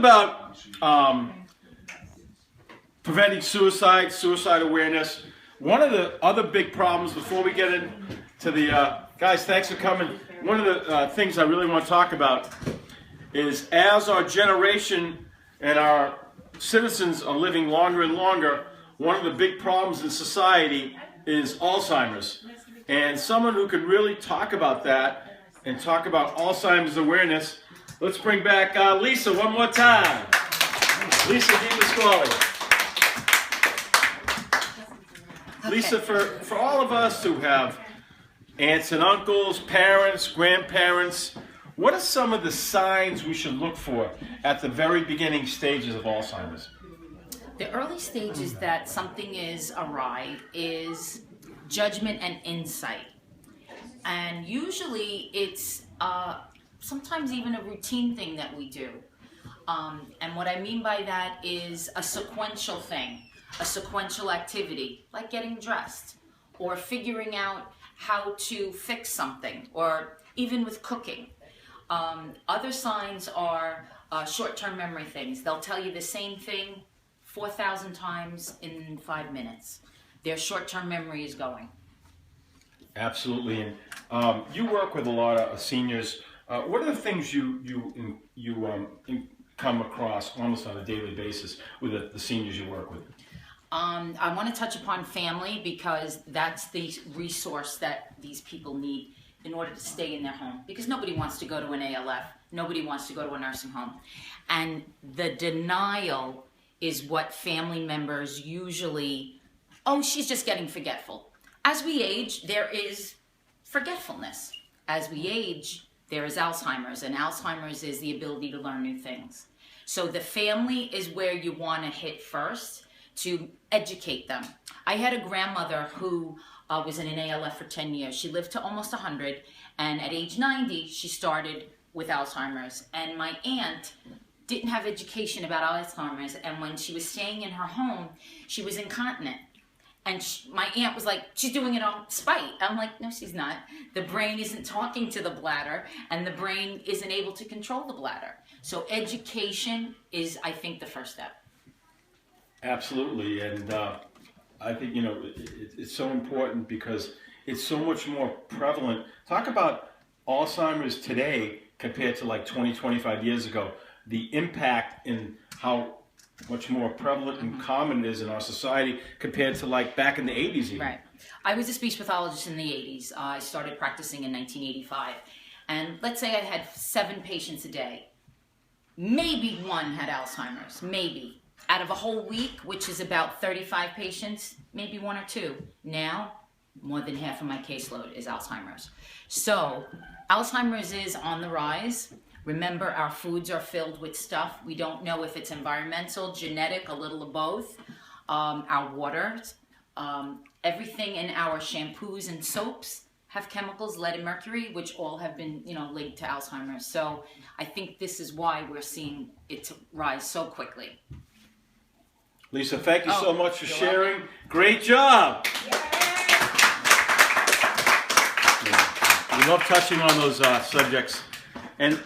about preventing suicide, suicide awareness. One of the other big problems before we get into the guys, thanks for coming. One of the things I really want to talk about is as our generation and our citizens are living longer and longer, one of the big problems in society is Alzheimer's. And someone who can really talk about that and talk about Alzheimer's awareness, let's bring back Lisa one more time. Lisa DiPasquale. Okay. Lisa, for all of us who have aunts and uncles, parents, grandparents, what are some of the signs we should look for at the very beginning stages of Alzheimer's? The early stages that something is awry is judgment and insight. And usually it's sometimes even a routine thing that we do. And what I mean by that is a sequential thing, a sequential activity, like getting dressed or figuring out how to fix something, or even with cooking. Other signs are short-term memory things. They'll tell you the same thing 4,000 times in 5 minutes. Their short-term memory is going. Absolutely. And you work with a lot of seniors. What are the things you come across almost on a daily basis with the seniors you work with? I want to touch upon family because that's the resource that these people need in order to stay in their home, because nobody wants to go to an ALF, nobody wants to go to a nursing home. And the denial is what family members usually, oh, she's just getting forgetful. As we age, there is forgetfulness. As we age, there is Alzheimer's, and Alzheimer's is the ability to learn new things. So the family is where you want to hit first to educate them. I had a grandmother who was in an ALF for 10 years. She lived to almost 100, and at age 90, she started with Alzheimer's. And my aunt didn't have education about Alzheimer's, and when she was staying in her home, she was incontinent. And my aunt was like, she's doing it on spite. I'm like, no, she's not. The brain isn't talking to the bladder, and the brain isn't able to control the bladder. So education is, I think, the first step. Absolutely. And I think, it's so important because it's so much more prevalent. Talk about Alzheimer's today compared to like 20, 25 years ago. The impact in how much more prevalent and common it is in our society compared to like back in the 80s even. Right. I was a speech pathologist in the 80s. I started practicing in 1985. And let's say I had 7 patients a day. Maybe one had Alzheimer's, maybe. Out of a whole week, which is about 35 patients, maybe 1 or 2. Now, more than half of my caseload is Alzheimer's. So, Alzheimer's is on the rise. Remember, our foods are filled with stuff. We don't know if it's environmental, genetic, a little of both. Our waters, everything in our shampoos and soaps have chemicals, lead and mercury, which all have been, linked to Alzheimer's. So, I think this is why we're seeing it rise so quickly. Lisa, thank you so much for sharing. Great job. Yeah. We love touching on those subjects. And